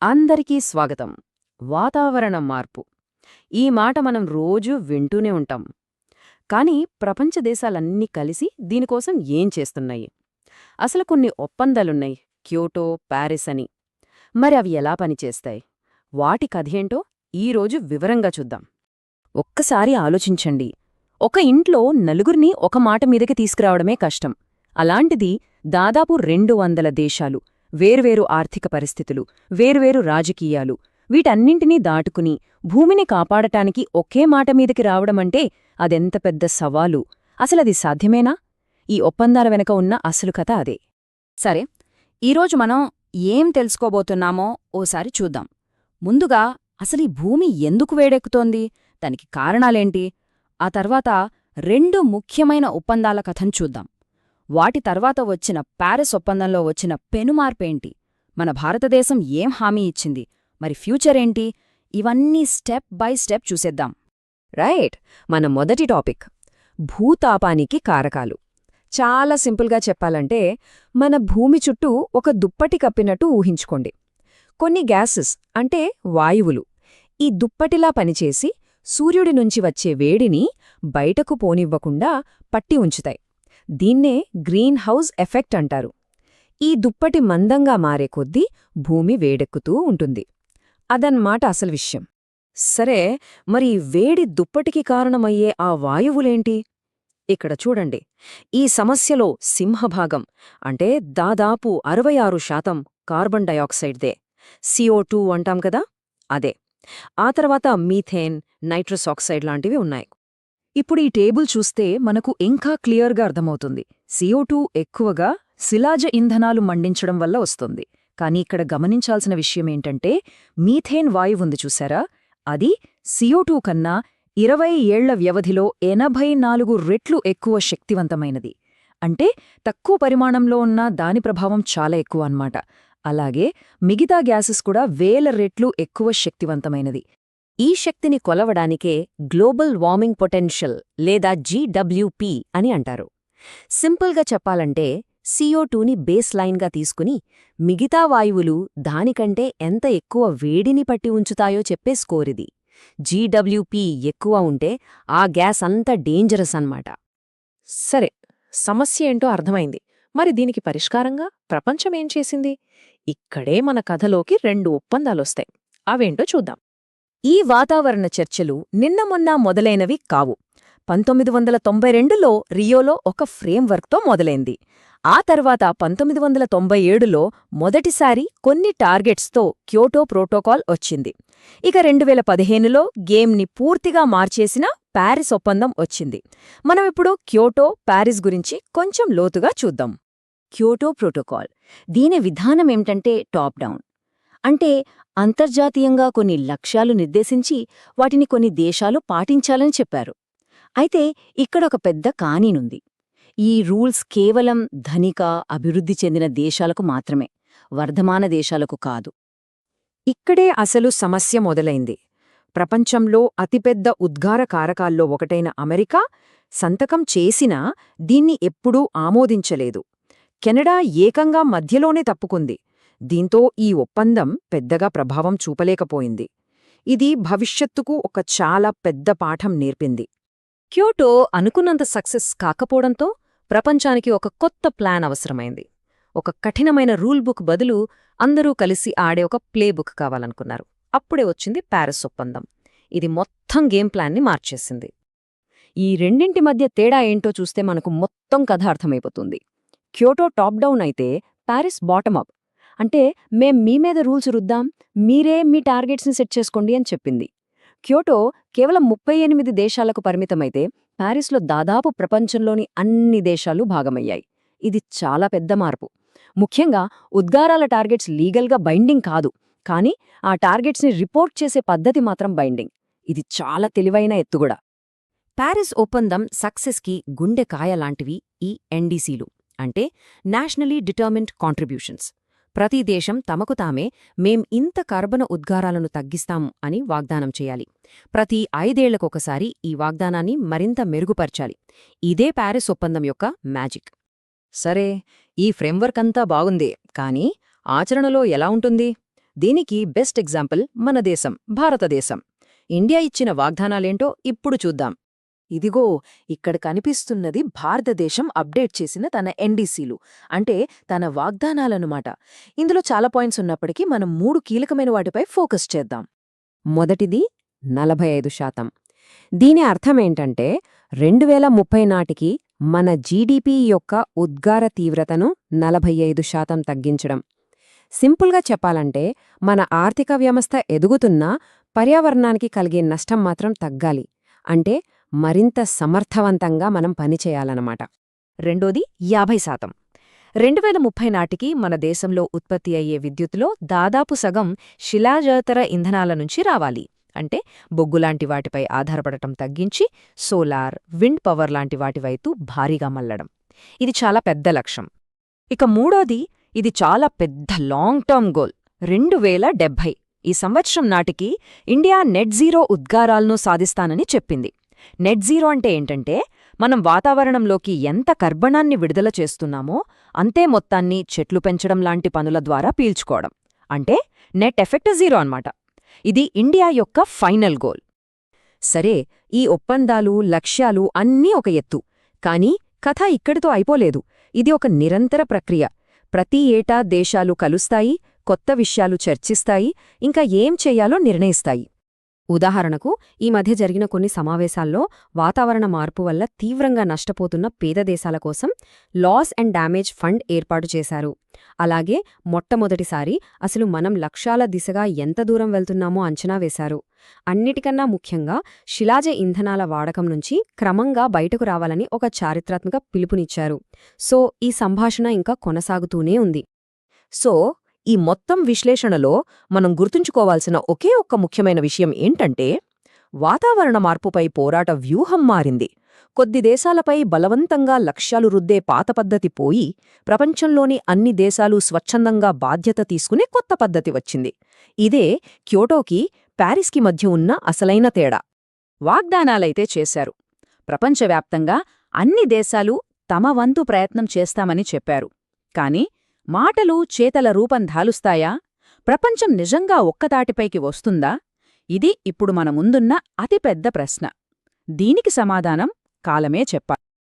అందరికీ స్వాగతం. వాతావరణ మార్పు ఈ మాట మనం రోజూ వింటూనే ఉంటాం. కానీ ప్రపంచ దేశాలన్నీ కలిసి దీనికోసం ఏం చేస్తున్నాయి? అసలు కొన్ని ఒప్పందాలున్నాయి, క్యోటో, ప్యారిస్ అని. మరి అవి ఎలా పనిచేస్తాయి? వాటి కథేంటో ఈరోజు వివరంగా చూద్దాం. ఒక్కసారి ఆలోచించండి. ఒక ఇంట్లో నలుగురిని ఒక మాట మీదకి తీసుకురావడమే కష్టం. అలాంటిది దాదాపు 200 దేశాలు, వేర్వేరు ఆర్థిక పరిస్థితులు, వేర్వేరు రాజకీయాలు, వీటన్నింటినీ దాటుకుని భూమిని కాపాడటానికి ఒకే మాట మీదకి రావడమంటే అదెంత పెద్ద సవాలు. అసలది సాధ్యమేనా? ఈ ఒప్పందాల వెనక ఉన్న అసలు కథ అదే. సరే, ఈరోజు మనం ఏం తెలుసుకోబోతున్నామో ఓసారి చూద్దాం. ముందుగా అసలీ భూమి ఎందుకు వేడెక్కుతోంది, దానికి కారణాలేంటి, ఆ తర్వాత 2 ముఖ్యమైన ఒప్పందాల కథను చూద్దాం. వాటి తర్వాత వచ్చిన ప్యారిస్ ఒప్పందంలో వచ్చిన పెనుమార్పేంటి, మన భారతదేశం ఏం హామీ ఇచ్చింది, మరి ఫ్యూచరేంటి, ఇవన్నీ స్టెప్ బై స్టెప్ చూసేద్దాం. రైట్. మన మొదటి టాపిక్ భూతాపానికి కారకాలు. చాలా సింపుల్గా చెప్పాలంటే మన భూమి చుట్టూ ఒక దుప్పటి కప్పినట్టు ఊహించుకోండి. కొన్ని గ్యాసెస్ అంటే వాయువులు ఈ దుప్పటిలా పనిచేసి సూర్యుడి నుంచి వచ్చే వేడిని బయటకు పోనివ్వకుండా పట్టి ఉంచుతాయి. దీన్నే గ్రీన్ హౌస్ ఎఫెక్ట్ అంటారు. ఈ దుప్పటి మందంగా మారే కొద్దీ భూమి వేడెక్కుతూ ఉంటుంది. అదన్మాట అసలు విషయం. సరే, మరి వేడి దుప్పటికి కారణమయ్యే ఆ వాయువులేంటి? ఇక్కడ చూడండి. ఈ సమస్యలో సింహభాగం అంటే దాదాపు 66% కార్బన్ డయాక్సైడ్దే, CO2 అంటాం కదా, అదే. ఆ తర్వాత మీథేన్, నైట్రస్ ఆక్సైడ్ లాంటివి ఉన్నాయి. ఇప్పుడు ఈ టేబుల్ చూస్తే మనకు ఇంకా క్లియర్గా అర్థమవుతుంది. CO2 ఎక్కువగా శిలాజ ఇంధనాలు మండించడం వల్ల వస్తుంది. కానీ ఇక్కడ గమనించాల్సిన విషయమేంటంటే మీథేన్ వాయువుంది చూసారా, అది CO2 కన్నా 20 ఏళ్ల వ్యవధిలో 84 రెట్లు ఎక్కువ శక్తివంతమైనది. అంటే తక్కువ పరిమాణంలో ఉన్న దాని ప్రభావం చాలా ఎక్కువ అన్నమాట. అలాగే మిగతా గ్యాసెస్ కూడా 1000 రెట్లు ఎక్కువ శక్తివంతమైనది. ఈ శక్తిని కొలవడానికే గ్లోబల్ వార్మింగ్ పొటెన్షియల్ లేదా GWP అని అంటారు. సింపుల్గా చెప్పాలంటే CO2ని బేస్ లైన్గా తీసుకుని మిగతా వాయువులు దానికంటే ఎంత ఎక్కువ వేడిని పట్టి ఉంచుతాయో చెప్పే స్కోరిది. GWP ఎక్కువ ఉంటే ఆ గ్యాస్ అంత డేంజరస్ అన్నమాట. సరే, సమస్య ఏంటో అర్థమైంది. మరి దీనికి పరిష్కారంగా ప్రపంచమేం చేసింది? ఇక్కడే మన కథలోకి 2 ఒప్పందాలొస్తాయి. అవేంటో చూద్దాం. ఈ వాతావరణ చర్చలు నిన్న మొన్న మొదలైనవి కావు. 1992లో రియోలో ఒక ఫ్రేమ్వర్క్తో మొదలైంది. ఆ తర్వాత 1997లో మొదటిసారి కొన్ని టార్గెట్స్తో క్యోటో ప్రోటోకాల్ వచ్చింది. ఇక 2015లో గేమ్ని పూర్తిగా మార్చేసిన ప్యారిస్ ఒప్పందం వచ్చింది. మనమిప్పుడు క్యోటో, ప్యారిస్ గురించి కొంచెం లోతుగా చూద్దాం. క్యోటో ప్రోటోకాల్, దీని విధానమేంటంటే టాప్ డౌన్. అంటే అంతర్జాతీయంగా కొన్ని లక్ష్యాలు నిర్దేశించి వాటిని కొన్ని దేశాలు పాటించాలని చెప్పారు. అయితే ఇక్కడొక పెద్ద కానీనుంది. ఈ రూల్స్ కేవలం ధనిక, అభివృద్ధి చెందిన దేశాలకు మాత్రమే, వర్ధమాన దేశాలకు కాదు. ఇక్కడే అసలు సమస్య మొదలైంది. ప్రపంచంలో అతిపెద్ద ఉద్గార కారకాల్లో ఒకటైన అమెరికా సంతకం చేసినా దీన్ని ఎప్పుడూ ఆమోదించలేదు. కెనడా ఏకంగా మధ్యలోనే తప్పుకుంది. దీంతో ఈ ఒప్పందం పెద్దగా ప్రభావం చూపలేకపోయింది. ఇది భవిష్యత్తుకు ఒక చాలా పెద్ద పాఠం నేర్పింది. క్యోటో అనుకున్నంత సక్సెస్ కాకపోవడంతో ప్రపంచానికి ఒక కొత్త ప్లాన్ అవసరమైంది. ఒక కఠినమైన రూల్ బుక్ బదులు అందరూ కలిసి ఆడే ఒక ప్లే బుక్ కావాలనుకున్నారు. అప్పుడే వచ్చింది ప్యారిస్ ఒప్పందం. ఇది మొత్తం గేమ్ ప్లాన్ని మార్చేసింది. ఈ రెండింటి మధ్య తేడా ఏంటో చూస్తే మనకు మొత్తం కథ అర్థమైపోతుంది. క్యోటో టాప్ డౌన్ అయితే ప్యారిస్ బాటమ్ అప్. అంటే మేం మీ మీద రూల్స్ రుద్దాం, మీరే మీ టార్గెట్స్ని సెట్ చేసుకోండి అని చెప్పింది. క్యోటో కేవలం 38 దేశాలకు పరిమితమైతే ప్యారిస్లో దాదాపు ప్రపంచంలోని అన్ని దేశాలు భాగమయ్యాయి. ఇది చాలా పెద్ద మార్పు. ముఖ్యంగా ఉద్గారాల టార్గెట్స్ లీగల్గా బైండింగ్ కాదు, కానీ ఆ టార్గెట్స్ని రిపోర్ట్ చేసే పద్ధతి మాత్రం బైండింగ్. ఇది చాలా తెలివైన ఎత్తుగడ. ప్యారిస్ ఒప్పందం సక్సెస్కి గుండె కాయలాంటివి ఈ NDCలు, అంటే నేషనలీ డిటర్మిన్డ్ కాంట్రిబ్యూషన్స్. ప్రతి దేశం తమకు తామే మేం ఇంత కర్బన ఉద్గారాలను తగ్గిస్తాం అని వాగ్దానం చేయాలి. ప్రతి 5 ఏళ్లకొకసారి ఈ వాగ్దానాన్ని మరింత మెరుగుపర్చాలి. ఇదే ప్యారిస్ ఒప్పందం యొక్క మ్యాజిక్. సరే, ఈ ఫ్రేమ్వర్క్ అంతా బాగుంది, కానీ ఆచరణలో ఎలా ఉంటుంది? దీనికి బెస్ట్ ఎగ్జాంపుల్ మన దేశం, భారతదేశం. ఇండియా ఇచ్చిన వాగ్దానాలేంటో ఇప్పుడు చూద్దాం. ఇదిగో ఇక్కడ కనిపిస్తున్నది భారతదేశం అప్డేట్ చేసిన తన ఎన్డీసీలు, అంటే తన వాగ్దానాలనుమాట. ఇందులో చాలా పాయింట్స్ ఉన్నప్పటికీ మనం 3 కీలకమైన వాటిపై ఫోకస్ చేద్దాం. మొదటిది 45%. దీని అర్థమేంటంటే 2030 నాటికి మన జీడీపీ యొక్క ఉద్గార తీవ్రతను 45% తగ్గించడం. సింపుల్గా చెప్పాలంటే మన ఆర్థిక వ్యవస్థ ఎదుగుతున్నా పర్యావరణానికి కలిగే నష్టం మాత్రం తగ్గాలి. అంటే మరింత సమర్థవంతంగా మనం పనిచేయాలన్నమాట. రెండోది 50%. 2030 నాటికి మన దేశంలో ఉత్పత్తి అయ్యే విద్యుత్తులో దాదాపు సగం శిలాజేతర ఇంధనాల నుంచి రావాలి. అంటే బొగ్గులాంటి వాటిపై ఆధారపడటం తగ్గించి సోలార్, విండ్ పవర్ లాంటి వాటివైపు భారీగా మళ్లడం. ఇది చాలా పెద్ద లక్ష్యం. ఇక మూడోది, ఇది చాలా పెద్ద లాంగ్ టర్మ్ గోల్. 2070 ఈ సంవత్సరం నాటికి ఇండియా నెట్ జీరో ఉద్గారాలను సాధిస్తానని చెప్పింది. నెట్ జీరో అంటే ఏంటంటే మనం వాతావరణంలోకి ఎంత కర్బనాన్ని విడుదల చేస్తున్నామో అంతే మొత్తాన్ని చెట్లు పెంచడం లాంటి పనుల ద్వారా పీల్చుకోవడం. అంటే నెట్ ఎఫెక్ట్ జీరో అన్నమాట. ఇది ఇండియా యొక్క ఫైనల్ గోల్. సరే, ఈ ఒప్పందాలు, లక్ష్యాలు అన్నీ ఒక ఎత్తు. కానీ కథ ఇక్కడితో అయిపోలేదు. ఇది ఒక నిరంతర ప్రక్రియ. ప్రతి ఏటా దేశాలు కలుస్తాయి, కొత్త విషయాలు చర్చిస్తాయి, ఇంకా ఏం చెయ్యాలో నిర్ణయిస్తాయి. ఉదాహరణకు, ఈ మధ్య జరిగిన కొన్ని సమావేశాల్లో వాతావరణ మార్పు వల్ల తీవ్రంగా నష్టపోతున్న పేద దేశాల కోసం లాస్ అండ్ డ్యామేజ్ ఫండ్ ఏర్పాటు చేశారు. అలాగే మొట్టమొదటిసారి అసలు మనం లక్ష్యాల దిశగా ఎంత దూరం వెళ్తున్నామో అంచనా వేశారు. అన్నిటికన్నా ముఖ్యంగా శిలాజ ఇంధనాల వాడకం నుంచి క్రమంగా బయటకు రావాలని ఒక చారిత్రాత్మక పిలుపునిచ్చారు. సో ఈ సంభాషణ ఇంకా కొనసాగుతూనే ఉంది. సో ఈ మొత్తం విశ్లేషణలో మనం గుర్తుంచుకోవాల్సిన ఒకే ఒక్క ముఖ్యమైన విషయం ఏంటంటే, వాతావరణ మార్పుపై పోరాట వ్యూహం మారింది. కొద్ది దేశాలపై బలవంతంగా లక్ష్యాలు రుద్దే పాత పద్ధతి పోయి ప్రపంచంలోని అన్ని దేశాలు స్వచ్ఛందంగా బాధ్యత తీసుకునే కొత్త పద్ధతి వచ్చింది. ఇదే క్యోటోకి, ప్యారిస్కి మధ్య ఉన్న అసలైన తేడా. వాగ్దానాలైతే చేశారు. ప్రపంచవ్యాప్తంగా అన్ని దేశాలు తమ వంతు ప్రయత్నం చేస్తామని చెప్పారు. కాని మాటలు చేతల రూపం ధాలుస్తాయా? ప్రపంచం నిజంగా ఒక్కతాటిపైకి వస్తుందా? ఇది ఇప్పుడు మన ముందున్న అతిపెద్ద ప్రశ్న. దీనికి సమాధానం కాలమే చెప్పాలి.